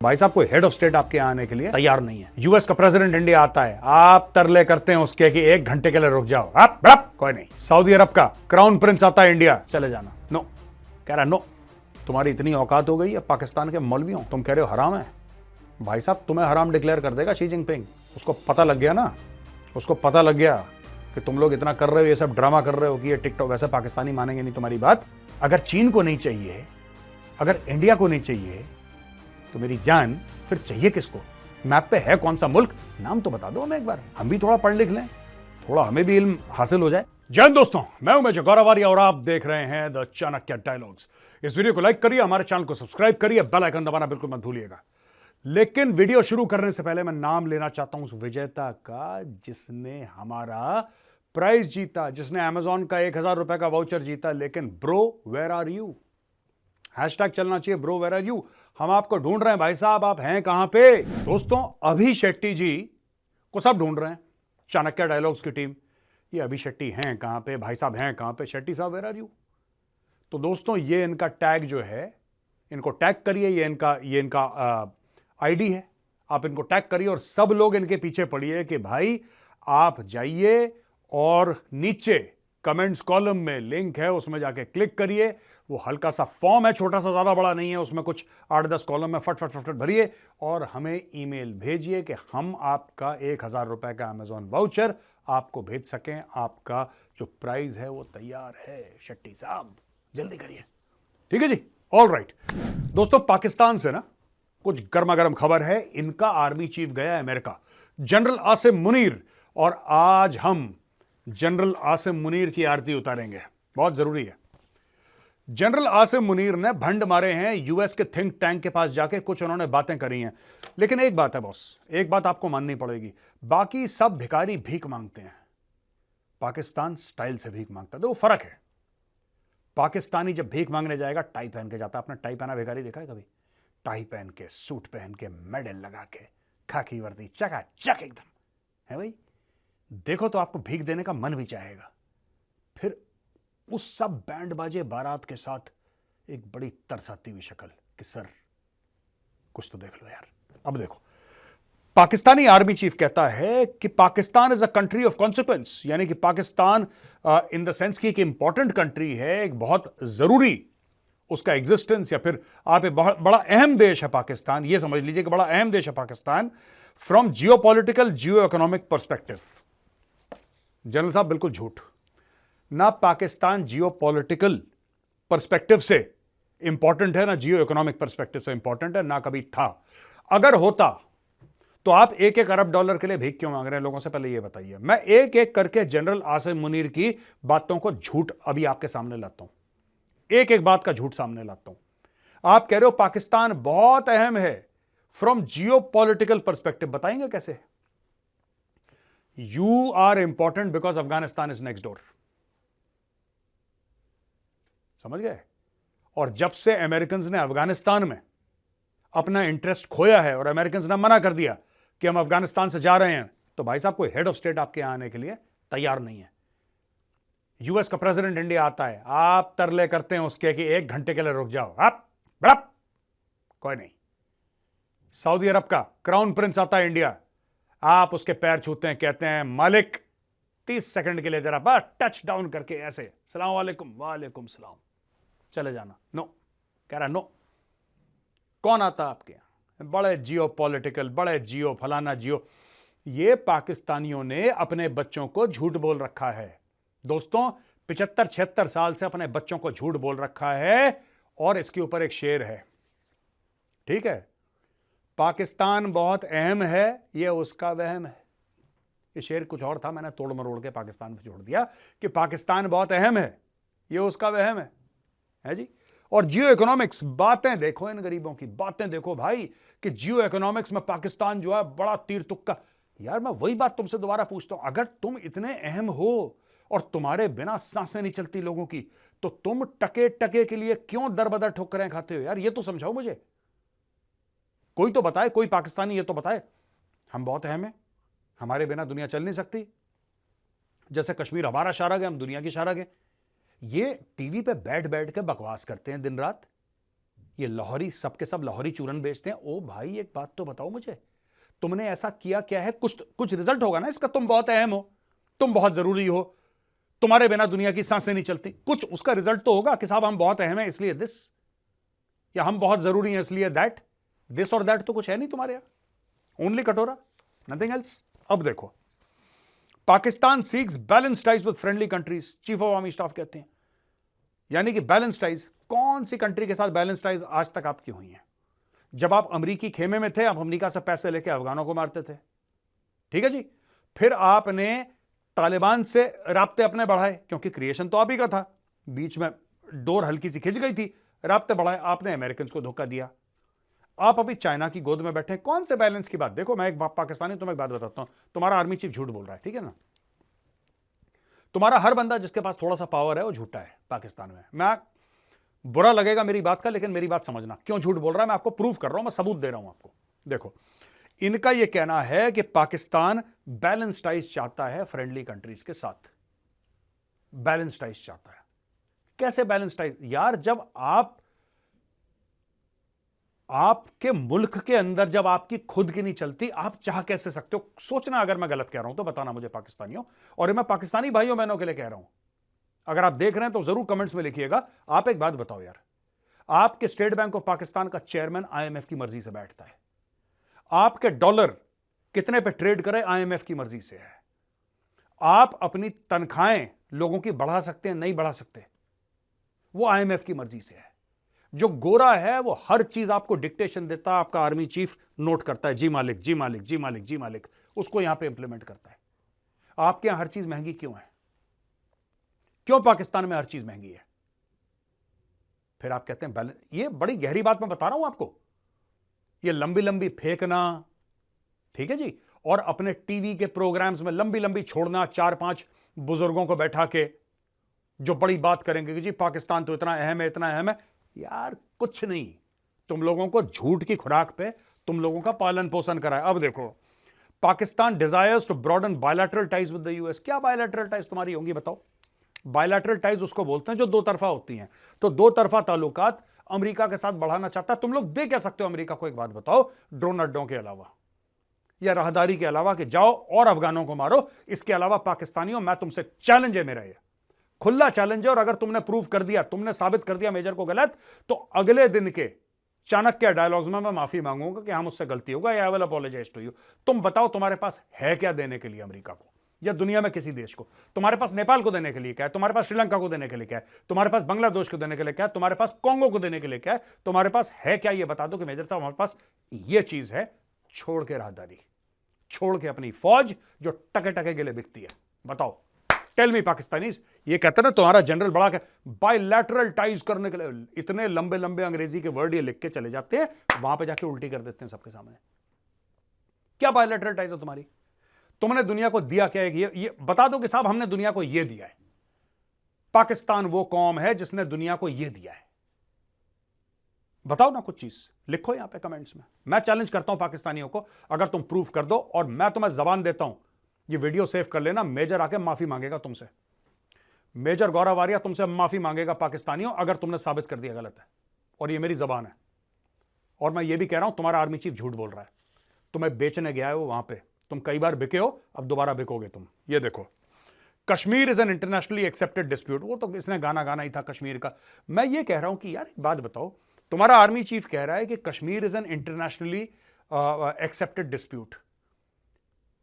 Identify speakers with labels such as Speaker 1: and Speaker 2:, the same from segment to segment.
Speaker 1: भाई साहब कोई हेड ऑफ स्टेट आपके यहाँ आने के लिए तैयार नहीं है। यूएस का प्रेसिडेंट इंडिया आता है, आप तरले करते हैं उसके कि 1 घंटे के लिए रुक जाओ, आप कोई नहीं। सऊदी अरब का क्राउन प्रिंस आता है इंडिया, चले जाना, नो कह रहा नो। तुम्हारी इतनी औकात हो गई है पाकिस्तान के मौलवियों, तुम कह रहे हो हराम है। भाई साहब तुम्हें हराम डिक्लेयर कर देगा शी जिनपिंग। उसको पता लग गया ना, उसको पता लग गया कि तुम लोग इतना कर रहे हो, ये सब ड्रामा कर रहे हो कि ये टिकटॉक, वैसे पाकिस्तानी मानेंगे नहीं तुम्हारी बात। अगर चीन को नहीं चाहिए, अगर इंडिया को नहीं चाहिए तो मेरी जान फिर चाहिए किसको? मैप पे है कौन सा मुल्क, नाम तो बता दो हमें एक बार, हम भी थोड़ा पढ़ लिख लें, थोड़ा हमें भी इल्म हासिल हो जाए। जय हिंद दोस्तों, मैं हूं मेजर गौरव आर्या और आप देख रहे हैं द चाणक्य डायलॉग्स। इस वीडियो को लाइक करिए, हमारे चैनल को सब्सक्राइब करिए, बेल आइकन दबाना बिल्कुल मत भूलिएगा। लेकिन वीडियो शुरू करने से पहले मैं नाम लेना चाहता हूं उस विजेता का जिसने हमारा प्राइज जीता, जिसने अमेजॉन का 1000 रुपए का वाउचर जीता। लेकिन bro where are you, hashtag चलना चाहिए ब्रो वेयर आर यू। हम आपको ढूंढ रहे हैं भाई साहब, आप हैं कहां पे? दोस्तों अभी शेट्टी जी को सब ढूंढ रहे हैं, चाणक्य डायलॉग्स की टीम। ये अभी शेट्टी हैं कहां पे, भाई साहब हैं कहां पे, शेट्टी साहब वेयर आर यू? तो दोस्तों ये इनका टैग जो है, इनको टैग करिए, ये इनका आईडी है, आप इनको टैग करिए और सब लोग इनके पीछे पड़िए कि भाई आप जाइए और नीचे कमेंट्स कॉलम में लिंक है, उसमें जाके क्लिक करिए। वो हल्का सा फॉर्म है, छोटा सा, ज्यादा बड़ा नहीं है, उसमें कुछ 8-10 कॉलम में फट फट फट फट भरिए और हमें ईमेल भेजिए कि हम आपका 1000 रुपए का अमेजॉन वाउचर आपको भेज सकें। आपका जो प्राइज है वो तैयार है शेट्टी साहब, जल्दी करिए, ठीक है जी। ऑल राइट दोस्तों, पाकिस्तान से ना कुछ गर्मा गर्म खबर है। इनका आर्मी चीफ गया है अमेरिका, जनरल आसिम मुनीर, और आज हम जनरल आसिम मुनीर की आरती उतारेंगे, बहुत जरूरी है। जनरल आसिम मुनीर ने भंड मारे हैं यूएस के थिंक टैंक के पास जाके, कुछ उन्होंने बातें करी हैं। लेकिन एक बात है बॉस, एक बात आपको माननी पड़ेगी, बाकी सब भिखारी भीख मांगते हैं, पाकिस्तान स्टाइल से भीख मांगता है। तो वो फर्क है। पाकिस्तानी जब भीख मांगने जाएगा टाई पहन के जाता है। आपने टाई पहना भिखारी देखा है कभी? टाई पहन के, सूट पहन के, मेडल लगा के, खाकी वर्दी चकाचक एकदम है भाई। देखो तो आपको भीख देने का मन भी चाहेगा। फिर उस सब बैंड बाजे बारात के साथ एक बड़ी तरसाती हुई शक्ल कि सर कुछ तो देख लो यार। अब देखो, पाकिस्तानी आर्मी चीफ कहता है कि Pakistan is a country of consequence, यानी कि पाकिस्तान इन द सेंस की एक इंपॉर्टेंट कंट्री है, एक बहुत जरूरी उसका एग्जिस्टेंस, या फिर आप एक बहुत बड़ा अहम देश है पाकिस्तान, ये समझ लीजिए कि बड़ा अहम देश है Pakistan from Jio political, Jio economic perspective. General साहब बिल्कुल झूठ, ना पाकिस्तान जियो पॉलिटिकल परस्पेक्टिव से इंपॉर्टेंट है, ना जियो इकोनॉमिक परस्पेक्टिव से इंपॉर्टेंट है, ना कभी था। अगर होता तो आप 1-1 अरब डॉलर के लिए भीख क्यों मांग रहे हैं लोगों से? पहले यह बताइए। मैं एक एक करके जनरल आसिम मुनीर की बातों को झूठ अभी आपके सामने लाता हूं, एक एक बात का झूठ सामने लाता हूं। आप कह रहे हो पाकिस्तान बहुत अहम है फ्रॉम जियो पॉलिटिकल परस्पेक्टिव, बताएंगे कैसे? You are important because Afghanistan is next door, समझ गए? और जब से अमेरिकन ने अफगानिस्तान में अपना इंटरेस्ट खोया है और अमेरिकन ने मना कर दिया कि हम अफगानिस्तान से जा रहे हैं, तो भाई साहब कोई हेड ऑफ स्टेट आपके यहां आने के लिए तैयार नहीं है। यूएस का प्रेसिडेंट इंडिया आता है, आप तरले करते हैं उसके कि 1 घंटे के लिए रुक जाओ, आप कोई नहीं। सऊदी अरब का क्राउन प्रिंस आता है इंडिया, आप उसके पैर छूते हैं, कहते हैं मालिक 30 सेकंड के लिए जरा बस टच डाउन करके ऐसे सलाम वालेकुम, वालेकुम सलाम, चले जाना। नो कह रहा नो। कौन आता आपके यहां? बड़े जियो पॉलिटिकल, बड़े जियो फलाना जियो। ये पाकिस्तानियों ने अपने बच्चों को झूठ बोल रखा है दोस्तों, 75-76 साल से अपने बच्चों को झूठ बोल रखा है। और इसके ऊपर एक शेर है, ठीक है? पाकिस्तान बहुत अहम है, यह उसका वहम है। ये शेर कुछ और था, मैंने तोड़ मरोड़ के पाकिस्तान पे जोड़ दिया कि पाकिस्तान बहुत अहम है, यह उसका वहम है जी। और जियो इकोनॉमिक्स, बातें देखो इन गरीबों की, बातें देखो भाई कि जियो इकोनॉमिक्स में पाकिस्तान जो है बड़ा तीर तुक्का। यार मैं वही बात तुमसे दोबारा पूछता हूं, अगर तुम इतने अहम हो और तुम्हारे बिना सांसें नहीं चलती लोगों की, तो तुम टके टके के लिए क्यों दर बदर ठोकरें खाते हो? यार ये तो समझाओ मुझे, कोई तो बताए, कोई पाकिस्तानी ये तो बताए। हम बहुत अहम है, हमारे बिना दुनिया चल नहीं सकती, जैसे कश्मीर हमारा शारग है, हम दुनिया की शारग है। ये टीवी पे बैठ बैठ के बकवास करते हैं दिन रात, ये लाहौरी सबके सब लाहौरी चूरन बेचते हैं। ओ भाई एक बात तो बताओ मुझे, तुमने ऐसा किया क्या है? कुछ रिजल्ट होगा ना इसका। तुम बहुत अहम हो, तुम बहुत जरूरी हो, तुम्हारे बिना दुनिया की सांसें नहीं चलती। कुछ उसका रिजल्ट तो होगा कि साहब हम बहुत अहम हैं इसलिए दिस, या हम बहुत जरूरी हैं इसलिए दैट। दिस और दैट तो कुछ है नहीं तुम्हारे यहां, ओनली कटोरा, नथिंग एल्स। अब देखो, Pakistan seeks balance ties with friendly countries, chief of army staff कहते हैं। यानी कि बैलेंस टाइज, कौन सी कंट्री के साथ बैलेंस टाइज आज तक आपकी हुई हैं? जब आप अमेरिकी खेमे में थे, आप अमेरिका से पैसे लेके अफगानों को मारते थे, ठीक है जी। फिर आपने तालिबान से राब्ते अपने बढ़ाए, क्योंकि क्रिएशन तो आप ही का था, बीच में डोर हल्की सी खिंच गई थी, राब्ते बढ़ाए, आपने अमेरिकन को धोखा दिया। आप अभी चाइना की गोद में बैठे, कौन से बैलेंस की बात? देखो मैं एक पाकिस्तानी तुम्हें एक बात बताता हूं, तुम्हारा आर्मी चीफ झूठ बोल रहा है, ठीक है ना। तुम्हारा हर बंदा जिसके पास थोड़ा सा पावर है वो झूठा है पाकिस्तान में। मैं बुरा लगेगा मेरी बात का, लेकिन मेरी बात समझना, क्यों झूठ बोल रहा है मैं आपको प्रूव कर रहा हूं, मैं सबूत दे रहा हूं आपको। देखो, इनका यह कहना है कि पाकिस्तान बैलेंस टाइज चाहता है फ्रेंडली कंट्रीज के साथ, बैलेंस टाइज चाहता है। कैसे बैलेंस टाइज यार? जब आपके मुल्क के अंदर जब आपकी खुद की नहीं चलती, आप चाह कैसे सकते हो? सोचना, अगर मैं गलत कह रहा हूं तो बताना मुझे पाकिस्तानियों, और मैं पाकिस्तानी भाइयों बहनों के लिए कह रहा हूं, अगर आप देख रहे हैं तो जरूर कमेंट्स में लिखिएगा। आप एक बात बताओ यार, आपके स्टेट बैंक ऑफ पाकिस्तान का चेयरमैन आईएमएफ की मर्जी से बैठता है, आपके डॉलर कितने पे ट्रेड करे आईएमएफ की मर्जी से है, आप अपनी तनख्वाहें लोगों की बढ़ा सकते हैं नहीं बढ़ा सकते, वो आईएमएफ की मर्जी से है। जो गोरा है वो हर चीज आपको डिक्टेशन देता है, आपका आर्मी चीफ नोट करता है, जी मालिक जी मालिक जी मालिक जी मालिक, उसको यहां पे इंप्लीमेंट करता है। आपके यहां हर चीज महंगी क्यों है? क्यों पाकिस्तान में हर चीज महंगी है? फिर आप कहते हैं बैलेंस। ये बड़ी गहरी बात मैं बता रहा हूं आपको, ये लंबी लंबी फेंकना, ठीक है जी, और अपने टीवी के प्रोग्राम्स में लंबी लंबी छोड़ना, 4-5 बुजुर्गों को बैठा के जो बड़ी बात करेंगे कि जी पाकिस्तान तो इतना अहम है इतना अहम है। यार कुछ नहीं, तुम लोगों को झूठ की खुराक पे तुम लोगों का पालन पोषण करा है। अब देखो, Pakistan desires to broaden bilateral ties with the US. क्या बायलैटरल टाइज तुम्हारी होंगी बताओ? बायलैटरल टाइज उसको बोलते हैं जो दो तरफा होती हैं। तो दो तरफा ताल्लुकात अमेरिका के साथ बढ़ाना चाहता है। तुम लोग दे क्या सकते हो अमेरिका को? एक बात बताओ, ड्रोन अड्डों के अलावा या राहदारी के अलावा कि जाओ और अफगानों को मारो, इसके अलावा पाकिस्तानियों मैं तुमसे चैलेंज है, मेरा ये खुला चैलेंज है। और अगर तुमने प्रूव कर दिया, तुमने साबित कर दिया मेजर को गलत, तो अगले दिन के चाणक्य डायलॉग्स में मैं माफी मांगूंगा कि हाँ मुझसे गलती होगा, I will apologise to you. तुम बताओ तुम्हारे पास है क्या देने के लिए अमेरिका को या दुनिया में किसी देश को? तुम्हारे पास नेपाल को देने के लिए क्या है? तुम्हारे पास श्रीलंका को देने के लिए क्या है? तुम्हारे पास बांग्लादेश को देने के लिए क्या है? तुम्हारे पास कांगो को देने के लिए क्या है? तुम्हारे पास है क्या? ये बता दो कि मेजर साहब हमारे पास ये चीज है। छोड़ के राहदारी, छोड़ के अपनी फौज जो टके टके के लिए बिकती है। बताओ, टेल मी पाकिस्तानीज। ये कहते ना तुम्हारा जनरल बड़ा बायलैटरल टाइज करने के लिए इतने लंबे लंबे अंग्रेजी के वर्ड ये लिख के चले जाते हैं, वहां पे जाके उल्टी कर देते हैं सबके सामने। क्या बायलैटरल टाइज है तुम्हारी? तुमने दुनिया को दिया क्या है? ये बता दो कि साहब हमने दुनिया को ये दिया है। पाकिस्तान वो कौम है जिसने दुनिया को ये दिया है। बताओ ना कुछ चीज, लिखो यहां पे कमेंट्स में। मैं चैलेंज करता हूं पाकिस्तानियों को, अगर तुम प्रूफ कर दो, और मैं तुम्हें जबान देता हूं, ये वीडियो सेव कर लेना, मेजर आके माफी मांगेगा तुमसे, मेजर गौरव आर्या तुमसे माफी मांगेगा पाकिस्तानियों, अगर तुमने साबित कर दिया गलत है। और ये मेरी जबान है। और मैं ये भी कह रहा हूं, तुम्हारा आर्मी चीफ झूठ बोल रहा है। तुम्हें बेचने गया है वो वहां पे, तुम कई बार बिके हो, अब दोबारा बिकोगे तुम। ये देखो, Kashmir is N internationally accepted dispute. वो तो इसने गाना गाना ही था कश्मीर का। मैं ये कह रहा हूं कि यार एक बात बताओ, तुम्हारा आर्मी चीफ कह रहा है कि Kashmir is N internationally accepted dispute.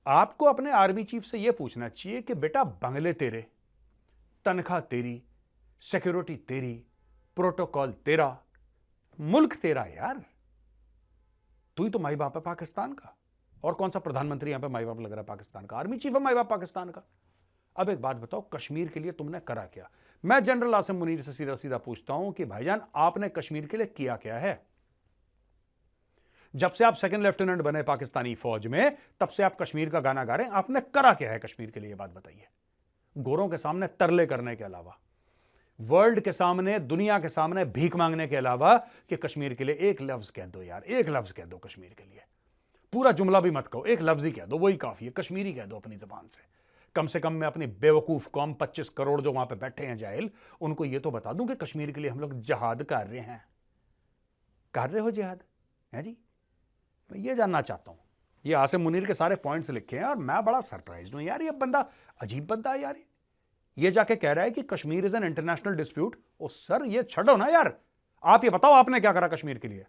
Speaker 1: आपको अपने आर्मी चीफ से यह पूछना चाहिए कि बेटा बंगले तेरे, तनख्वाह तेरी, सिक्योरिटी तेरी, प्रोटोकॉल तेरा, मुल्क तेरा यार। तू ही तो माई बाप है पाकिस्तान का। और कौन सा प्रधानमंत्री यहां पे माई बाप लग रहा है पाकिस्तान का? आर्मी चीफ है माई बाप पाकिस्तान का। अब एक बात बताओ, कश्मीर के लिए तुमने करा क्या? मैं जनरल आसिम मुनीर से सीधा सीधा पूछता हूं कि भाईजान आपने कश्मीर के लिए किया क्या है? जब से आप सेकंड लेफ्टिनेंट बने पाकिस्तानी फौज में, तब से आप कश्मीर का गाना गा रहे हैं। आपने करा क्या है कश्मीर के लिए? बात बताइए। गोरों के सामने तरले करने के अलावा, वर्ल्ड के सामने, दुनिया के सामने भीख मांगने के अलावा, कि कश्मीर के लिए एक लफ्ज कह दो यार, एक लफ्ज कह दो कश्मीर के लिए। पूरा जुमला भी मत कहो, एक लफ्ज ही कह दो, वही काफी है। कश्मीरी कह दो अपनी जबान से। कम से कम मैं अपनी बेवकूफ कौम 25 करोड़ जो वहां पे बैठे हैं जाहिल, उनको ये तो बता दूं कि कश्मीर के लिए हम लोग जहाद कर रहे हैं। कर रहे हो जिहाद, है जी? मैं ये जानना चाहता हूं। ये आसिम मुनीर के सारे पॉइंट्स लिखे हैं और मैं बड़ा सरप्राइज हूं यार। ये बंदा अजीब बंदा है यार। ये जाके कह रहा है कि Kashmir is an international dispute. ओ सर, ये छोड़ो ना यार। आप ये बताओ आपने क्या करा कश्मीर के लिए?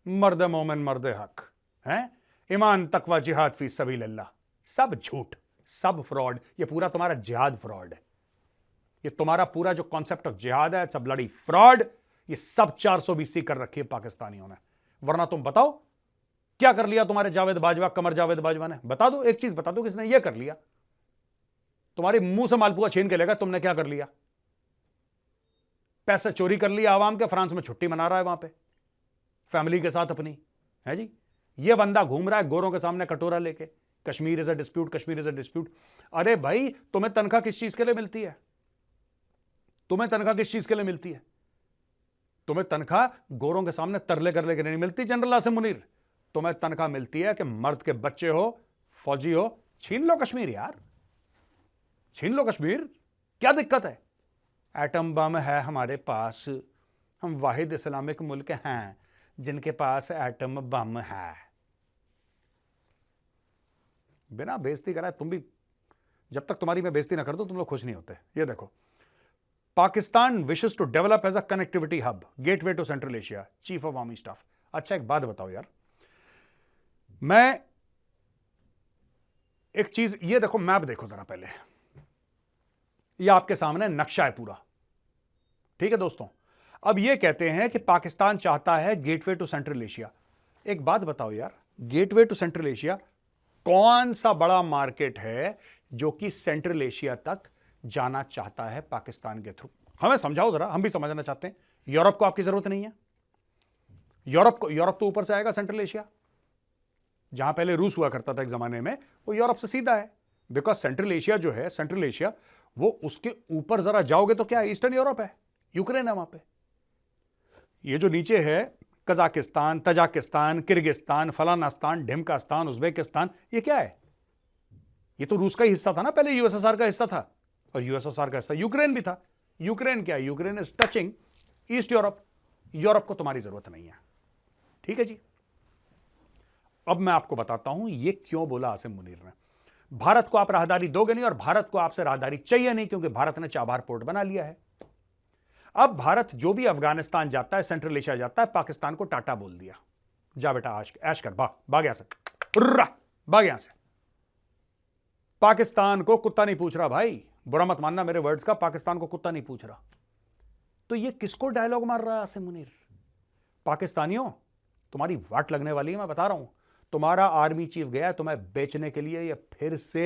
Speaker 1: मर्द मोमिन मर्द हक है, ईमान तकवा जिहाद फी सबीलिल्लाह, सब झूठ, सब फ्रॉड। ये पूरा तुम्हारा जिहाद फ्रॉड है। ये तुम्हारा पूरा जो कॉन्सेप्ट ऑफ जिहाद है, सब ब्लडी फ्रॉड। ये सब 420 कर रखी है पाकिस्तानियों ने। वरना तुम बताओ क्या कर लिया तुम्हारे जावेद बाजवा, कमर जावेद बाजवा ने? बता दो, एक चीज बता दो, किसने ये कर लिया? तुम्हारे मुंह से मालपुआ छीन के लेगा, तुमने क्या कर लिया? पैसे चोरी कर लिया आवाम के, फ्रांस में छुट्टी मना रहा है वहां पे फैमिली के साथ अपनी, है जी? ये बंदा घूम रहा है गोरों के सामने कटोरा लेके, Kashmir is a dispute, Kashmir is a dispute. अरे भाई, तुम्हें तनख्वाह किस चीज के लिए मिलती है? तुम्हें तनख्वाह किस चीज के लिए मिलती है? तुम्हें तनख्वाह गोरों के सामने तरले कर लेकर नहीं मिलती जनरल आसिम मुनीर। तुम्हें तनख्वाह मिलती है कि मर्द के बच्चे हो, फौजी हो, छीन लो कश्मीर यार, छीन लो कश्मीर। क्या दिक्कत है? एटम बम है हमारे पास, हम वाहिद इस्लामिक मुल्क हैं जिनके पास एटम बम है। बिना बेइज्जती कराए तुम भी, जब तक तुम्हारी मैं बेइज्जती ना कर दूं तुम लोग खुश नहीं होते। ये देखो, Pakistan wishes to develop as a connectivity hub, gateway to central Asia, chief of army staff. अच्छा, एक बात बताओ यार, मैं एक चीज, ये देखो मैप देखो जरा पहले, ये आपके सामने नक्शा है पूरा, ठीक है दोस्तों? अब ये कहते हैं कि पाकिस्तान चाहता है गेटवे टू सेंट्रल एशिया। एक बात बताओ यार, गेटवे टू सेंट्रल एशिया कौन सा बड़ा मार्केट है जो कि सेंट्रल एशिया तक जाना चाहता है पाकिस्तान के थ्रू? हमें समझाओ जरा, हम भी समझना चाहते हैं। यूरोप को आपकी जरूरत नहीं है? यूरोप तो ऊपर से आएगा, सेंट्रल एशिया जहां पहले रूस हुआ करता था एक जमाने में, वो यूरोप से सीधा है। बिकॉज सेंट्रल एशिया जो है, सेंट्रल एशिया, वो उसके ऊपर जरा जाओगे तो क्या है, ईस्टर्न यूरोप है, यूक्रेन है वहां पे। ये जो नीचे है, कजाकिस्तान, तजाकिस्तान, किर्गिस्तान, फलानास्तान, ढिमकास्तान, उज्बेकिस्तान, ये क्या है? ये तो रूस का ही हिस्सा था ना पहले, यूएसएसआर का हिस्सा था, और यूएसएसआर का हिस्सा यूक्रेन भी था। यूक्रेन क्या है? Ukraine is touching east Europe. Europe को तुम्हारी जरूरत नहीं है, ठीक है जी? अब मैं आपको बताता हूं ये क्यों बोला आसिम मुनीर ने। भारत को आप राहदारी दोगे नहीं, और भारत को आपसे राहदारी चाहिए नहीं, क्योंकि भारत ने चाबार पोर्ट बना लिया है। अब भारत जो भी अफगानिस्तान जाता है, सेंट्रल एशिया जाता है, पाकिस्तान को टाटा बोल दिया, जा बेटा ऐश कर, भाग यहां से, भाग यहां से। पाकिस्तान को कुत्ता नहीं पूछ रहा भाई, बुरा मत मानना मेरे वर्ड्स का, पाकिस्तान को कुत्ता नहीं पूछ रहा। तो ये किसको डायलॉग मार रहा है आसिम मुनीर? पाकिस्तानियों, तुम्हारी वाट लगने वाली है, मैं बता रहा हूं। तुम्हारा आर्मी चीफ गया है तुम्हें बेचने के लिए, ये फिर से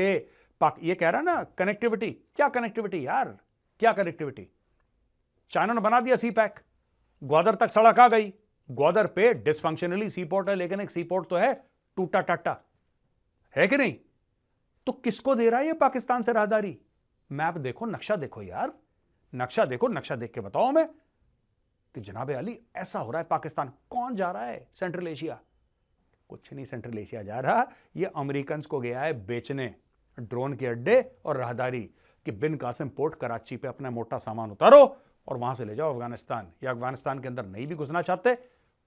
Speaker 1: ये कह रहा है ना कनेक्टिविटी। क्या कनेक्टिविटी यार, क्या कनेक्टिविटी? चाइना ने बना दिया सी पैक, ग्वादर तक सड़क आ गई। ग्वादर पे डिसफंक्शनली सी पोर्ट है, लेकिन एक सी पोर्ट तो है टूटा टाटा, है कि नहीं? तो किसको दे रहा है ये पाकिस्तान से राहदारी? मैप देखो, नक्शा देखो यार, नक्शा देखो, नक्शा देख के बताओ मैं कि जनाबे अली ऐसा हो रहा है। पाकिस्तान कौन जा रहा है? Central Asia. कुछ नहीं सेंट्रल एशिया जा रहा, ये अमेरिकन को गया है बेचने, ड्रोन के अड्डे और राहदारी, कि बिन कासिम पोर्ट कराची पे अपना मोटा सामान उतारो और वहां से ले जाओ अफगानिस्तान, या अफगानिस्तान के अंदर नहीं भी घुसना चाहते,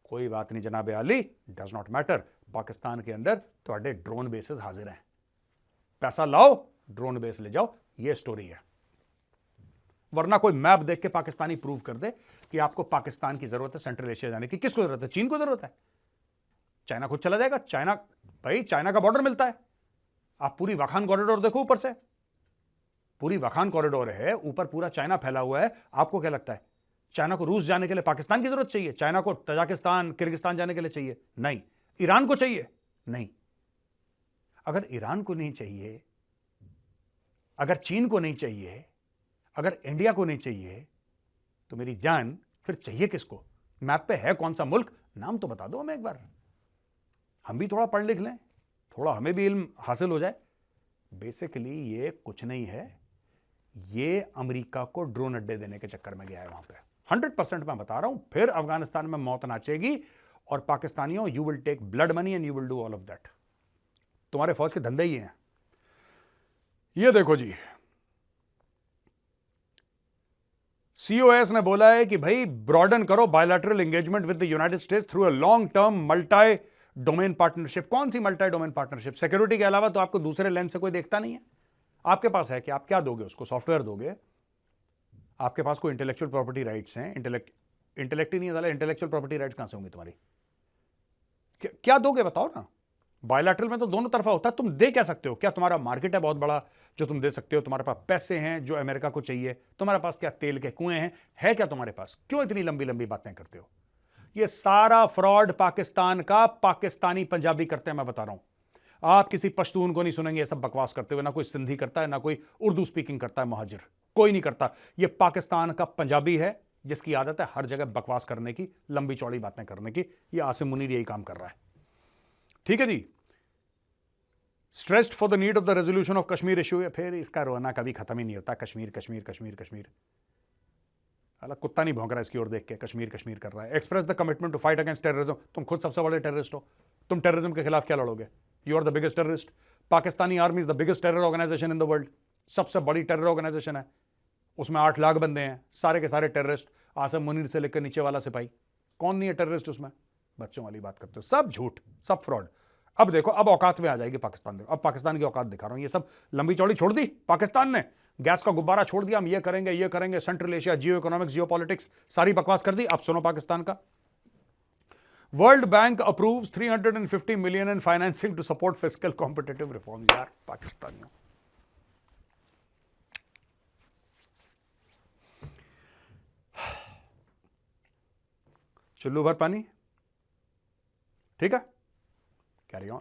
Speaker 1: कोई बात नहीं जनाबे Ali, does not matter, Pakistan के अंदर थोड़े ड्रोन बेसेस हाजिर हैं, पैसा लाओ, ड्रोन बेस ले जाओ। ये स्टोरी है। वरना कोई मैप देख के पाकिस्तानी प्रूव कर दे कि आपको पाकिस्तान की जरूरत है सेंट्रल एशिया जाने की। किसको जरूरत है? चीन को जरूरत है? चाइना खुद चला जाएगा। चाइना, भाई चाइना का बॉर्डर मिलता है, आप पूरी वाखान कॉरिडोर देखो, ऊपर से पूरी वाखान कॉरिडोर है, ऊपर पूरा चाइना फैला हुआ है। आपको क्या लगता है चाइना को रूस जाने के लिए पाकिस्तान की जरूरत चाहिए? चाइना को तजाकिस्तान, किर्गिस्तान जाने के लिए चाहिए? नहीं। ईरान को चाहिए? नहीं। अगर ईरान को नहीं चाहिए, अगर चीन को नहीं चाहिए, अगर इंडिया को नहीं चाहिए, तो मेरी जान फिर चाहिए किसको? मैप पे है कौन सा मुल्क? नाम तो बता दो हमें एक बार, हम भी थोड़ा पढ़ लिख लें, थोड़ा हमें भी इल्म हासिल हो जाए। बेसिकली ये कुछ नहीं है, ये अमेरिका को ड्रोन अड्डे देने के चक्कर में गया है वहां पे। 100% मैं बता रहा हूं, फिर अफगानिस्तान में मौत नाचेगी, और पाकिस्तानियों, you will take blood money and you will do all of that. तुम्हारे फौज के धंधे ही हैं। ये देखो जी, सीओएस ने बोला है कि भाई ब्रॉडन करो bilateral engagement with the United states through a long term multi domain partnership. कौन सी मल्टी डोमेन पार्टनरशिप? सिक्योरिटी के अलावा तो आपको दूसरे लेंस से कोई देखता नहीं है। आपके पास है कि आप क्या दोगे उसको? सॉफ्टवेयर दोगे? आपके पास कोई इंटेलेक्चुअल प्रॉपर्टी राइट्स हैं? इंटेलेक्ट ही नहीं है, इंटेलेक्चुअल प्रॉपर्टी राइट्स कहां से होंगी तुम्हारी? क्या दोगे बताओ ना। बायलैटरल में तो दोनों तरफा होता है। तुम दे क्या सकते हो? क्या तुम्हारा मार्केट है बहुत बड़ा जो तुम दे सकते हो? तुम्हारे पास पैसे हैं जो अमेरिका को चाहिए? तुम्हारे पास क्या तेल के कुएं हैं? है क्या तुम्हारे पास? क्यों इतनी लंबी लंबी बातें करते हो? ये सारा फ्रॉड पाकिस्तान का पाकिस्तानी पंजाबी करते हैं, मैं बता रहा हूं। आप किसी पश्तून को नहीं सुनेंगे ये सब बकवास करते हुए। ना कोई सिंधी करता है, ना कोई उर्दू स्पीकिंग करता है, महाजिर कोई नहीं करता। ये पाकिस्तान का पंजाबी है जिसकी आदत है हर जगह बकवास करने की, लंबी चौड़ी बातें करने की। ये आसिम मुनीर यही काम कर रहा है। ठीक है जी। Stressed for the need of the resolution of Kashmir issue. फिर इसका रोना कभी खत्म ही नहीं होता। कश्मीर कश्मीर कश्मीर कश्मीर। अलग कुत्ता नहीं भौंक रहा इसकी ओर देख के, कश्मीर कश्मीर कर रहा है। Express the commitment to fight against terrorism. तुम खुद सबसे बड़े टेररिस्ट हो। तुम टेररिज्म के खिलाफ क्या लड़ोगे? You are the biggest terrorist. Pakistani army is the biggest terror organisation in the world. सबसे बड़ी टेरर ऑर्गेनाइजेशन है। उसमें 8 लाख बंदे हैं, सारे के सारे टेररिस्ट। आसिम मुनीर से लेकर नीचे वाला सिपाही, कौन नहीं है टेररिस्ट उसमें? बच्चों वाली बात करते हो। सब झूठ, सब फ्रॉड। अब देखो, अब औकात में आ जाएगी पाकिस्तान। देखो अब पाकिस्तान की औकात दिखा रहा हूं। ये सब लंबी चौड़ी छोड़ दी पाकिस्तान ने। गैस का गुब्बारा छोड़ दिया, हम ये करेंगे, central Asia, geoeconomics, geopolitics, सारी बकवास कर दी। अब सुनो पाकिस्तान का। World bank approves 350 million in financing to support fiscal competitive reform. यार पाकिस्तानियों, चुल्लू भर पानी। ठीक है, कैरी ऑन।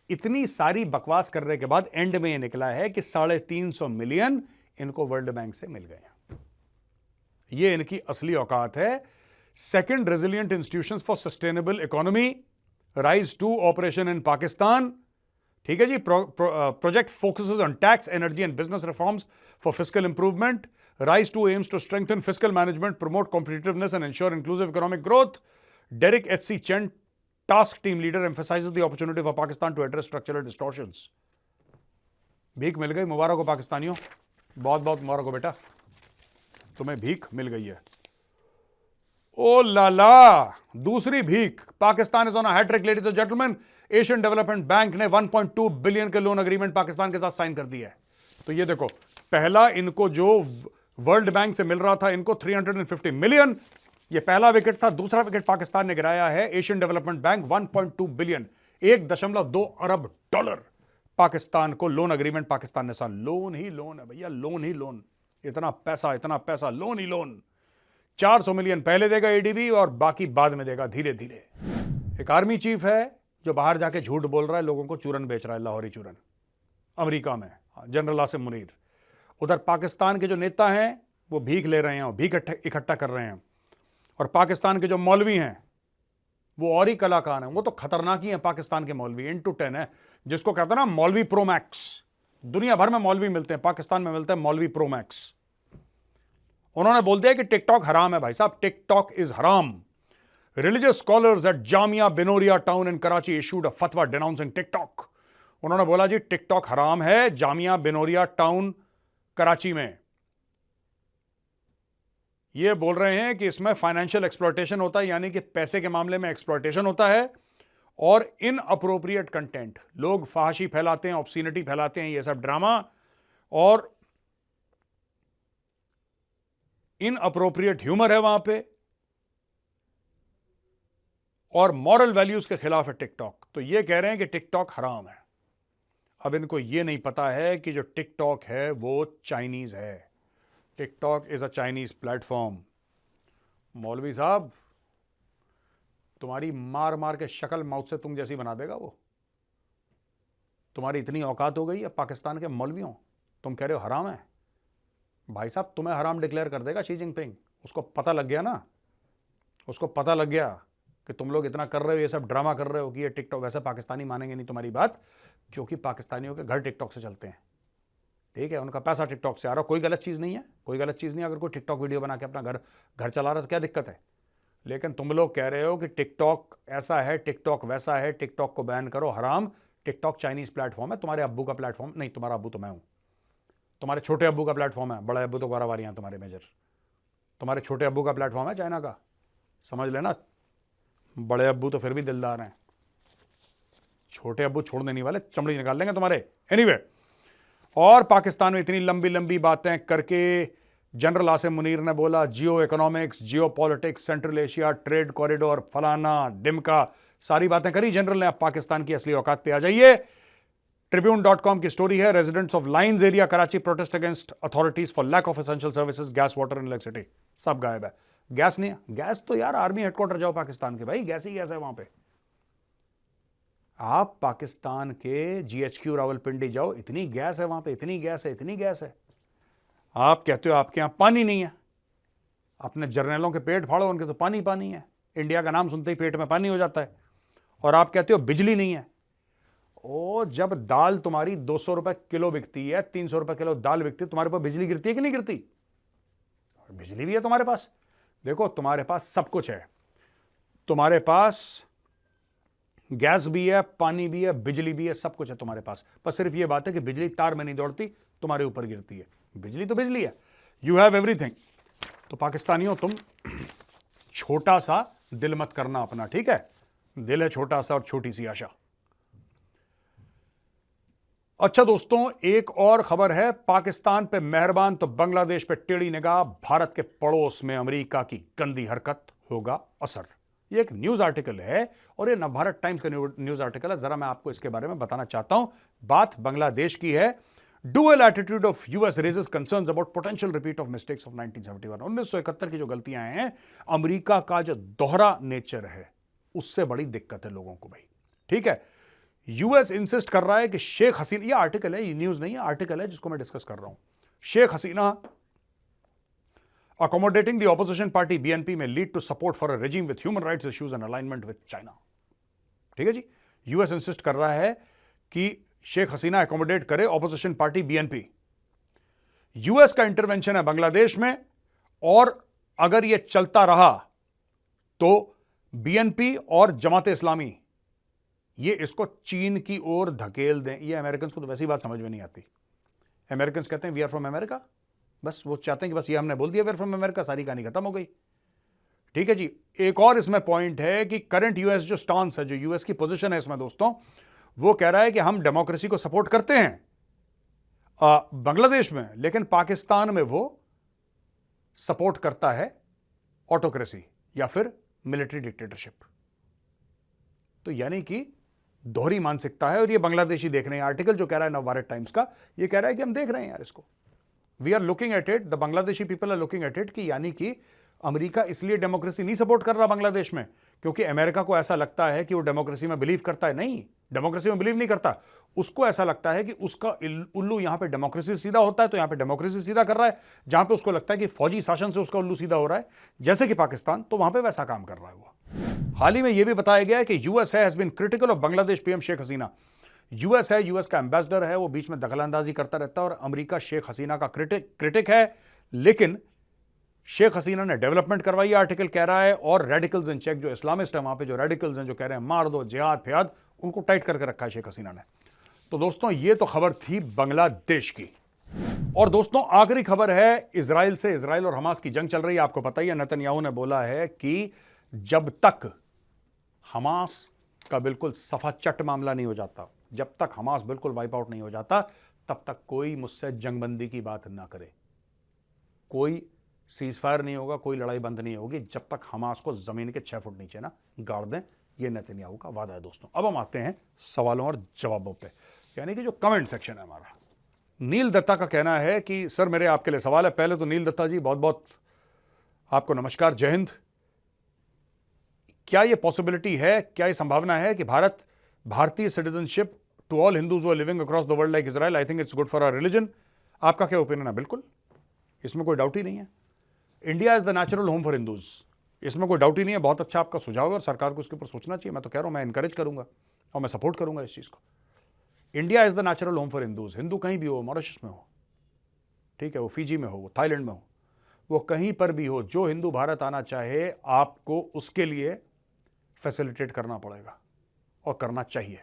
Speaker 1: इतनी सारी बकवास करने के बाद एंड में यह निकला है कि 350 मिलियन इनको वर्ल्ड बैंक से मिल गए। ये इनकी असली औकात है। Second resilient institutions for sustainable economy, rise 2 operation in Pakistan. ठीक है जी। Project focuses on tax, energy and business reforms for fiscal improvement. Rise 2 aims to strengthen fiscal management, promote competitiveness and ensure inclusive economic growth. Derek H.C. Chen, task team leader, emphasizes the opportunity for Pakistan to address structural distortions. भीख मिल गई, मुबारक हो पाकिस्तानियों, बहुत बहुत मुबारक हो बेटा, तुम्हें भीख मिल गई है। ओ लाला, दूसरी भीख। Pakistan is on a hattrick ladies and gentleman. Asian development bank ने 1.2 बिलियन के लोन एग्रीमेंट पाकिस्तान के साथ साइन कर दिया है। तो ये देखो, पहला इनको जो वर्ल्ड बैंक से मिल रहा था, इनको 350 मिलियन, ये पहला विकेट था। दूसरा विकेट पाकिस्तान ने गिराया है। एशियन डेवलपमेंट बैंक 1.2 बिलियन, 1.2 अरब डॉलर पाकिस्तान को लोन एग्रीमेंट पाकिस्तान ने साइन। लोन ही लोन है भैया, लोन ही लोन। इतना पैसा, लोन ही लोन। 400 मिलियन पहले देगा एडीबी और बाकी बाद में देगा धीरे धीरे। एक आर्मी चीफ है जो बाहर जाके झूठ बोल रहा है, लोगों को चूरन बेच रहा है, लाहौरी चूरन, अमेरिका में, जनरल आसिम मुनीर। उधर पाकिस्तान के जो नेता हैं वो भीख ले रहे हैं और भीख इकट्ठा कर रहे हैं। और पाकिस्तान के जो मौलवी हैं वो और ही कलाकार हैं। वो तो खतरनाक ही हैं पाकिस्तान के मौलवी, 10 है। जिसको कहते हैं ना मौलवी प्रो मैक्स। दुनिया भर में मौलवी मिलते हैं, पाकिस्तान में मिलते हैं मौलवी प्रो मैक्स। उन्होंने बोल दिया कि टिकटॉक हराम है। भाई साहब, टिकटॉक इज हराम। Religious scholars at Jamia Binoria town in Karachi issued a फतवा डिनाउंसिंग टिकटॉक। उन्होंने बोला जी टिकटॉक हराम है। जामिया बिनोरिया टाउन कराची में ये बोल रहे हैं कि इसमें फाइनेंशियल एक्सप्लॉयटेशन होता है, यानी कि पैसे के मामले में एक्सप्लॉयटेशन होता है, और इन अप्रोप्रिएट कंटेंट, लोग फहाशी फैलाते हैं, ऑब्सीनिटी फैलाते हैं, ये सब ड्रामा और इन अप्रोप्रिएट ह्यूमर है वहां पे, और मॉरल वैल्यूज के खिलाफ है टिकटॉक। तो ये कह रहे हैं कि टिकटॉक हराम है। अब इनको ये नहीं पता है कि जो टिकटॉक है वो चाइनीज है। TikTok is a Chinese platform. मौलवी साहब, तुम्हारी मार मार के शक्ल माउथ से तुम जैसी बना देगा वो। तुम्हारी इतनी औकात हो गई है पाकिस्तान के मौलवियों, तुम कह रहे हो हराम है। भाई साहब, तुम्हें हराम डिक्लेयर कर देगा शी जिनपिंग। उसको पता लग गया ना, उसको पता लग गया कि तुम लोग इतना कर रहे हो, ये सब ड्रामा कर रहे हो कि ये टिकटॉक। वैसे पाकिस्तानी मानेंगे नहीं तुम्हारी बात, क्योंकि पाकिस्तानियों के घर टिकटॉक से चलते हैं। ठीक है, उनका पैसा टिकटॉक से आ रहा। कोई गलत चीज़ नहीं है, कोई गलत चीज़ नहीं है। अगर कोई टिकटॉक वीडियो बना के अपना घर चला रहा है तो क्या दिक्कत है। लेकिन तुम लोग कह रहे हो कि टिकटॉक ऐसा है, टिकटॉक वैसा है, टिकटॉक को बैन करो, हराम। टिकटॉक चाइनीज प्लेटफॉर्म है, तुम्हारे अब्बू का प्लेटफॉर्म नहीं। तुम्हारा अब्बू तो मैं हूं। तुम्हारे छोटे अब्बू का प्लेटफॉर्म है, बड़े अब्बू तो गौरवारी हैं तुम्हारे मेजर। तुम्हारे छोटे अब्बू का प्लेटफॉर्म है चाइना का, समझ लेना। बड़े अब्बू तो फिर भी दिलदार हैं, छोटे अब्बू छोड़ देने वाले चमड़ी निकाल लेंगे तुम्हारे। एनीवे, और पाकिस्तान में इतनी लंबी लंबी बातें करके जनरल आसिम मुनीर ने बोला जियो इकोनॉमिक्स, जियो politics, central Asia, trade corridor, फलाना डिमका, सारी बातें करी जनरल ने। अब पाकिस्तान की असली औकात पे आ जाइए। Tribune.com की स्टोरी है, residents of lines area Karachi protest against authorities for lack of essential services, gas, water and electricity. सब गायब है। गैस नहीं है, गैस तो यार आर्मी हेडक्वार्टर जाओ पाकिस्तान के, भाई गैस ही गैस है वहां पे। आप पाकिस्तान के GHQ रावलपिंडी जाओ, इतनी गैस है वहां पे, इतनी गैस है, इतनी गैस है। आप कहते हो आपके यहां पानी नहीं है, अपने जर्नलों के पेट फाड़ो, उनके तो पानी पानी है, इंडिया का नाम सुनते ही पेट में पानी हो जाता है। और आप कहते हो बिजली नहीं है। ओ, जब दाल तुम्हारी 200 रुपए किलो बिकती है, 300 रुपए किलो दाल बिकती है, तुम्हारे पास बिजली गिरती है कि नहीं गिरती? बिजली भी है तुम्हारे पास। देखो, तुम्हारे पास सब कुछ है, तुम्हारे पास गैस भी है, पानी भी है, बिजली भी है, सब कुछ है तुम्हारे पास। पर सिर्फ यह बात है कि बिजली तार में नहीं दौड़ती, तुम्हारे ऊपर गिरती है। बिजली तो बिजली है, यू हैव एवरीथिंग। तो पाकिस्तानियों, तुम छोटा सा दिल मत करना अपना, ठीक है? दिल है छोटा सा और छोटी सी आशा। अच्छा दोस्तों, एक और खबर है, पाकिस्तान पे मेहरबान तो बांग्लादेश पे टेढ़ी निगाह, भारत के पड़ोस में अमेरिका की गंदी हरकत होगा असर। ये एक न्यूज आर्टिकल है और ये नवभारत टाइम्स का न्यूज आर्टिकल है। जरा मैं आपको इसके बारे में बताना चाहता हूं। बात बांग्लादेश की है। Dual attitude of US raises concerns about potential repeat of mistakes of 1971। 1971 की जो गलतियां हैं, अमेरिका का जो दोहरा नेचर है, उससे बड़ी दिक्कत है लोगों को भाई, ठीक है? यूएस इंसिस्ट कर रहा है कि शेख हसीना, ये आर्टिकल है, ये न्यूज नहीं है, आर्टिकल है जिसको मैं डिस्कस कर रहा हूं। Sheikh Hasina accommodating the opposition party BNP may lead to support for a regime with human rights issues and alignment with China। ठीक है जी, यूएस इंसिस्ट कर रहा है कि शेख हसीना अकोमोडेट करे ऑपोजिशन पार्टी BNP। यूएस का इंटरवेंशन है बांग्लादेश में, और अगर यह चलता रहा तो BNP और जमात इस्लामी ये इसको चीन की ओर धकेल दें। ये अमेरिकन को तो वैसी बात समझ में नहीं आती। अमेरिकन कहते हैं वी आर फ्रॉम अमेरिका, बस वो चाहते हैं कि बस ये हमने बोल दिया वी आर फ्रॉम अमेरिका, सारी कहानी खत्म हो गई। ठीक है जी। एक और इसमें पॉइंट है कि करंट यूएस जो स्टांस है, जो यूएस की पोजीशन है इसमें दोस्तों, वो कह रहा है कि हम डेमोक्रेसी को सपोर्ट करते हैं बांग्लादेश में, लेकिन पाकिस्तान में वो सपोर्ट करता है ऑटोक्रेसी या फिर मिलिट्री डिक्टेटरशिप। तो यानी कि दोहरी मानसिकता है, और ये बांग्लादेशी देख रहे हैं। आर्टिकल जो कह रहा है नवभारत टाइम्स का, ये कह रहा है कि हम देख रहे हैं यार इसको, we are looking at it, the Bangladeshi people are looking at it, कि यानी कि अमेरिका इसलिए डेमोक्रेसी नहीं सपोर्ट कर रहा बांग्लादेश में क्योंकि अमेरिका को ऐसा लगता है कि वो डेमोक्रेसी में बिलीव करता है। नहीं, डेमोक्रेसी में बिलीव नहीं करता। उसको ऐसा लगता है कि उसका उल्लू यहां पे डेमोक्रेसी सीधा होता है, तो यहां पे डेमोक्रेसी सीधा कर रहा है। जहां पे उसको लगता है कि फौजी शासन से उसका उल्लू सीधा हो रहा है, जैसे कि पाकिस्तान, तो वहां पे वैसा काम कर रहा है वो। हाल ही में यह भी बताया गया है कि US has been critical of Bangladesh PM Sheikh Hasina. US है, यूएस का एम्बेसडर है, वो बीच में दखलंदाजी करता रहता है, और अमेरिका शेख हसीना का क्रिटिक है। लेकिन शेख हसीना ने डेवलपमेंट करवाई, आर्टिकल कह रहा है, और रेडिकल्स इन चेक, जो इस्लामिस्ट है वहां पे, जो रेडिकल्स हैं, जो कह रहे हैं मार दो, जिहाद फियाद, उनको टाइट करके रखा है शेख हसीना ने। तो दोस्तों, ये तो खबर थी बांग्लादेश की। और दोस्तों, आखिरी खबर है इजराइल से। इजराइल और हमास की जंग चल रही है, आपको पता ही है। नेतन्याहू ने बोला है कि जब तक हमास का बिल्कुल सफा चट मामला नहीं हो जाता, जब तक हमास बिल्कुल वाइप आउट नहीं हो जाता, तब तक कोई मुझसे जंगबंदी की बात ना करे, कोई सीज फायर नहीं होगा, कोई लड़ाई बंद नहीं होगी जब तक हमास को जमीन के 6 फुट नीचे ना गाड़ दें। यह नेतन्याहू का वादा है दोस्तों। अब हम आते हैं सवालों और जवाबों पे, यानी कि जो कमेंट सेक्शन है हमारा। नील दत्ता का कहना है कि सर मेरे आपके लिए सवाल है। पहले तो नील दत्ता जी बहुत बहुत आपको नमस्कार, जय हिंद। क्या यह पॉसिबिलिटी है, क्या यह संभावना है कि भारतीय citizenship to all Hindus who are living across the world like Israel? I think it's good for our religion. आपका क्या ओपिनियन है? बिल्कुल, इसमें कोई डाउट ही नहीं है। India is the natural home for Hindus, इसमें कोई डाउट ही नहीं है। बहुत अच्छा आपका सुझाव है और सरकार को इसके ऊपर सोचना चाहिए। मैं तो कह रहा हूं, मैं इनकरेज करूंगा और मैं सपोर्ट करूंगा इस चीज को। India is the natural home for Hindus. Hindu कहीं भी हो, मॉरिशस में हो, ठीक है, वो फिजी में हो, वो थाईलैंड में हो, वो कहीं पर भी हो, जो हिंदू भारत आना चाहे, आपको उसके लिए फैसिलिटेट करना पड़ेगा और करना चाहिए।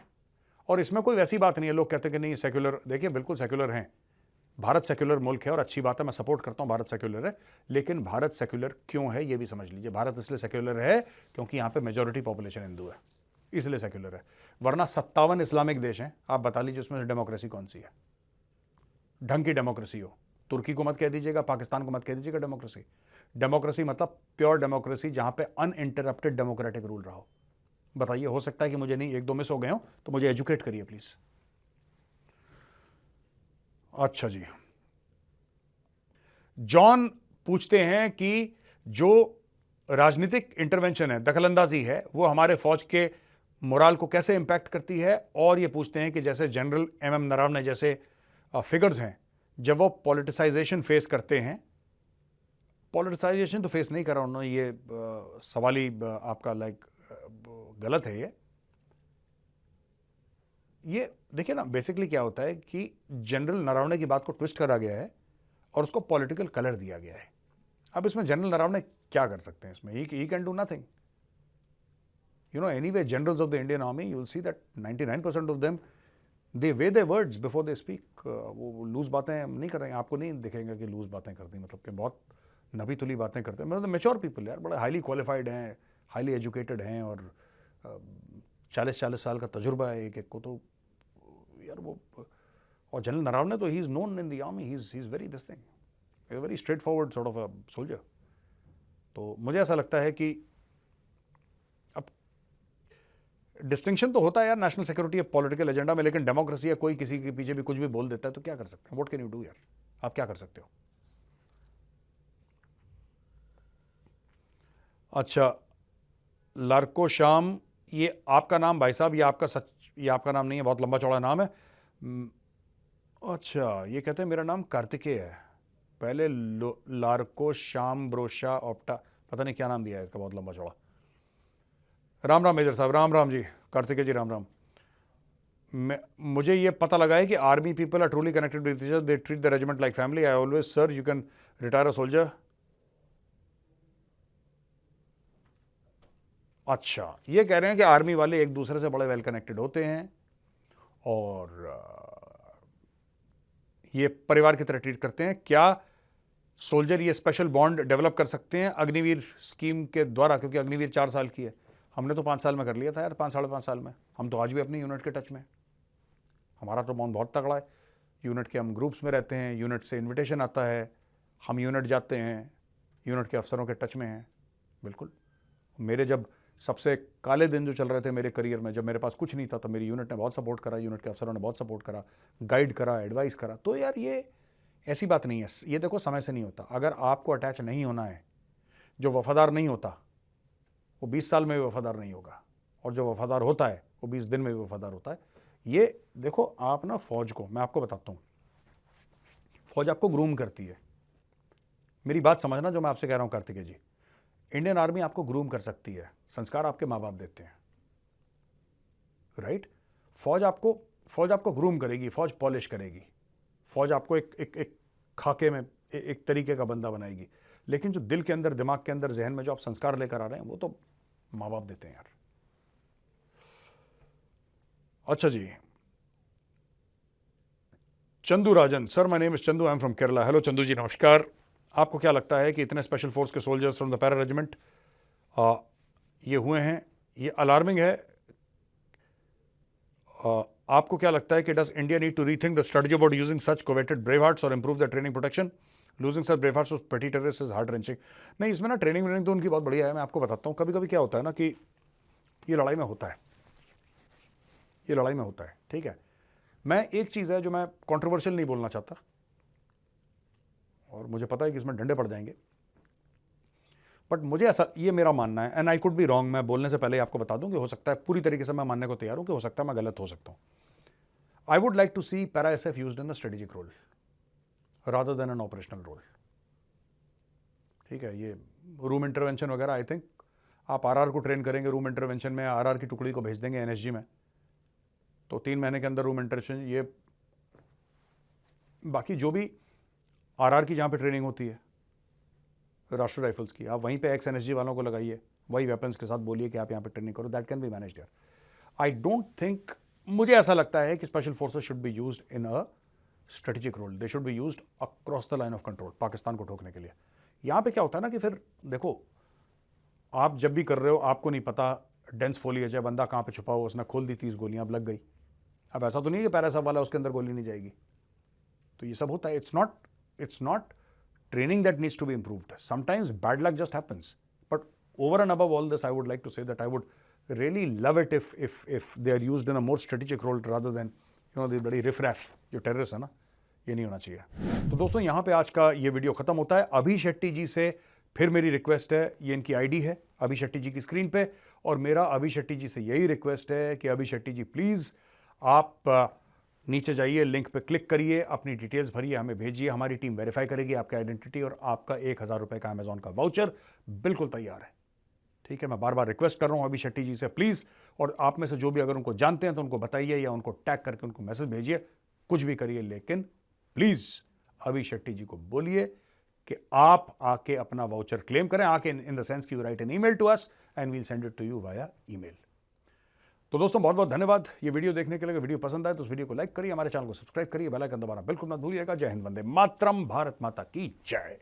Speaker 1: और इसमें कोई वैसी बात नहीं है लोग कहते हैं कि नहीं सेक्युलर। देखिए, बिल्कुल सेक्युलर हैं, भारत सेक्युलर मुल्क है और अच्छी बात है, मैं सपोर्ट करता हूं भारत सेक्युलर है, लेकिन भारत सेक्युलर क्यों है ये भी समझ लीजिए। भारत इसलिए सेक्युलर है क्योंकि यहां पे मेजॉरिटी पॉपुलेशन हिंदू है, इसलिए सेक्युलर है। वरना 57 इस्लामिक देश हैं, आप बता लीजिए उसमें से डेमोक्रेसी कौन सी है, ढंग की डेमोक्रेसी हो। तुर्की को मत कह दीजिएगा, पाकिस्तान को मत कह दीजिएगा डेमोक्रेसी। डेमोक्रेसी मतलब प्योर डेमोक्रेसी, जहां पे अनइंटरप्टेड डेमोक्रेटिक रूल रहा हो। बताइए, हो सकता है कि मुझे नहीं, एक दो मिस हो गए हो तो मुझे एजुकेट करिए प्लीज। अच्छा जी, जॉन पूछते हैं कि जो राजनीतिक इंटरवेंशन है, दखलंदाजी है, वो हमारे फौज के मोराल को कैसे इंपैक्ट करती है। और ये पूछते हैं कि जैसे जनरल एमएम नरवणे जैसे फिगर्स हैं, जब वो पॉलिटिसाइजेशन फेस करते हैं, पॉलिटिसाइजेशन तो फेस नहीं कर रहा उन्होंने, ये सवाल ही आपका गलत है। ये देखिए ना, बेसिकली क्या होता है कि जनरल नरवणे की बात को ट्विस्ट करा गया है और उसको पॉलिटिकल कलर दिया गया है। अब इसमें जनरल नरवणे क्या कर सकते हैं इसमें? He can do nothing. You know, anyway, generals of the Indian Army, you'll see that 99% of them, they weigh their words before they speak. वो लूज बातें नहीं कर रहे हैं, आपको नहीं दिखेगा कि लूज बातें करती, मतलब कि बहुत नबी तुली बातें करते हैं। मतलब मेच्योर पीपल यार, बड़े हाईली क्वालिफाइड हैं, हाईली एजुकेटेड हैं और 40-40 साल का तजुर्बा है एक एक को, तो यार वो। और जनरल नरवणे तो he is known in the army, he is very this thing, very straight forward sort of a soldier. तो मुझे ऐसा लगता है कि डिस्टिंक्शन तो होता है यार नेशनल सिक्योरिटी या पॉलिटिकल एजेंडा में, लेकिन डेमोक्रेसी या कोई किसी के पीछे भी कुछ भी बोल देता है तो क्या कर सकते हैं? व्हाट कैन यू डू यार, आप क्या कर सकते हो? अच्छा, लार्को शाम, ये आपका नाम भाई साहब, ये आपका सच, ये आपका नाम नहीं है, बहुत लंबा चौड़ा नाम है। अच्छा, ये कहते हैं मेरा नाम कार्तिकेय है, पहले लार्को शाम ब्रोशा ऑप्टा, पता नहीं क्या नाम दिया है इसका, बहुत लंबा चौड़ा। राम राम मेजर साहब, राम राम जी, कार्तिकेय जी, राम राम। मुझे ये पता लगा है कि army people are truly connected with each other, they treat the regiment like family. I always sir you can retire a soldier. अच्छा, ये कह रहे हैं कि आर्मी वाले एक दूसरे से बड़े वेल कनेक्टेड होते हैं और ये परिवार की तरह ट्रीट करते हैं। क्या सोल्जर ये स्पेशल बॉन्ड डेवलप कर सकते हैं अग्निवीर स्कीम के द्वारा? क्योंकि अग्निवीर 4 साल की है, हमने तो 5 साल में कर लिया था यार, 5-5.5 साल में। हम तो आज भी अपनी यूनिट के टच में, हमारा तो बॉन्ड बहुत तगड़ा है। यूनिट के हम ग्रुप्स में रहते हैं, यूनिट से इन्विटेशन आता है, हम यूनिट जाते हैं, यूनिट के अफसरों के टच में हैं। बिल्कुल, मेरे जब सबसे काले दिन जो चल रहे थे मेरे करियर में, जब मेरे पास कुछ नहीं था, तो मेरी यूनिट ने बहुत सपोर्ट करा, यूनिट के अफसरों ने बहुत सपोर्ट करा, गाइड करा, एडवाइस करा। तो यार ये ऐसी बात नहीं है, ये देखो समय से नहीं होता। अगर आपको अटैच नहीं होना है, जो वफादार नहीं होता वो 20 साल में भी वफादार नहीं होगा, और जो वफादार होता है वो 20 दिन में भी वफादार होता है। ये देखो आप ना, फौज को मैं आपको बताता हूँ, फौज आपको ग्रूम करती है। मेरी बात समझना जो मैं आपसे कह रहा हूँ कार्तिकेय जी, इंडियन आर्मी आपको ग्रूम कर सकती है, संस्कार आपके माँ बाप देते हैं, राइट? फौज आपको ग्रूम करेगी, फौज पॉलिश करेगी, फौज आपको एक खाके में एक तरीके का बंदा बनाएगी। लेकिन जो दिल के अंदर, दिमाग के अंदर, जहन में जो आप संस्कार लेकर आ रहे हैं, वो तो माँ बाप देते हैं यार। अच्छा जी, Chandu Rajan, sir my name is Chandu, I am from Kerala. Hello Chandu ji, नमस्कार। आपको क्या लगता है कि इतने स्पेशल फोर्स के soldiers from the para regiment ये हुए हैं, ये अलार्मिंग है? आपको क्या लगता है कि does India need to rethink the strategy about using such coveted brave hearts और improve the training protection? Losing such brave hearts petty terrorist is heart wrenching. नहीं, इसमें ना ट्रेनिंग तो उनकी बहुत बढ़िया है, मैं आपको बताता हूँ। कभी कभी क्या होता है ना कि ये लड़ाई में होता है, ये लड़ाई में होता है, ठीक है। मैं एक चीज़ है जो मैं कंट्रोवर्शियल नहीं बोलना चाहता, और मुझे पता है कि इसमें डंडे पड़ जाएंगे, बट मुझे ऐसा, ये मेरा मानना है, and I could be wrong. मैं बोलने से पहले आपको बता दूं कि हो सकता है, पूरी तरीके से मैं मानने को तैयार हूं कि हो सकता है मैं गलत हो सकता हूं। I would like to see para SF used in a strategic role rather than an operational role, ठीक है। ये रूम इंटरवेंशन वगैरह, आई थिंक आप आरआर को ट्रेन करेंगे रूम इंटरवेंशन में, आरआर की टुकड़ी को भेज देंगे एनएसजी में, तो 3 महीने के अंदर रूम इंटरवेंशन। ये बाकी जो भी आरआर की जहाँ पे ट्रेनिंग होती है राष्ट्रीय राइफल्स की, आप वहीं पे एक्स एनएसजी वालों को लगाइए, वही वेपन्स के साथ बोलिए कि आप यहाँ पे ट्रेनिंग करो, दैट कैन बी मैनेज्ड यार। आई डोंट थिंक, मुझे ऐसा लगता है कि special forces should be used in a strategic role, they should be used across the line of control, Pakistan को ठोकने के लिए। यहां पे क्या होता है ना कि फिर देखो, आप जब भी कर रहे हो आपको नहीं पता डेंस फोलिएज है, बंदा कहां पे छुपा हुआ, उसने खोल दी 30 गोलियां, अब लग गई। अब ऐसा तो नहीं है कि पैरासाफ वाला उसके अंदर गोली नहीं जाएगी। तो ये सब होता है। It's not training that needs to be improved. Sometimes bad luck just happens. But over and above all this, I would like to say that I would really love it if they are used in a more strategic role rather than the bloody riff-raff जो terrorist है ना, ये नहीं होना चाहिए। तो दोस्तों यहाँ पे आज का ये वीडियो खत्म होता है। अभी शेट्टी जी से फिर मेरी रिक्वेस्ट है, ये इनकी आईडी है अभी शेट्टी जी की स्क्रीन पे, और मेरा अभी शेट्टी जी से यही रिक्वेस्ट है कि अभी शेट्टी जी प्लीज आप नीचे जाइए, लिंक पे क्लिक करिए, अपनी डिटेल्स भरिए, हमें भेजिए, हमारी टीम वेरीफाई करेगी आपका आइडेंटिटी, और आपका 1000 रुपए का अमेजॉन का वाउचर बिल्कुल तैयार है। ठीक है, मैं बार बार रिक्वेस्ट कर रहा हूं अभी शेट्टी जी से प्लीज, और आप में से जो भी अगर उनको जानते हैं तो उनको बताइए या उनको टैग करके उनको मैसेज भेजिए, कुछ भी करिए, लेकिन प्लीज अभी शेट्टी जी को बोलिए कि आप आके अपना वाउचर क्लेम करें, आके इन द सेंस कि you write an email to us and we'll send it to you via email. तो दोस्तों बहुत बहुत धन्यवाद ये वीडियो देखने के लिए। अगर वीडियो पसंद आए तो उस वीडियो को लाइक करिए, हमारे चैनल को सब्सक्राइब करिए, बेल आइकन दबाना बिल्कुल मत भूलिएगा। जय हिंद, वंदे मातरम, भारत माता की जय।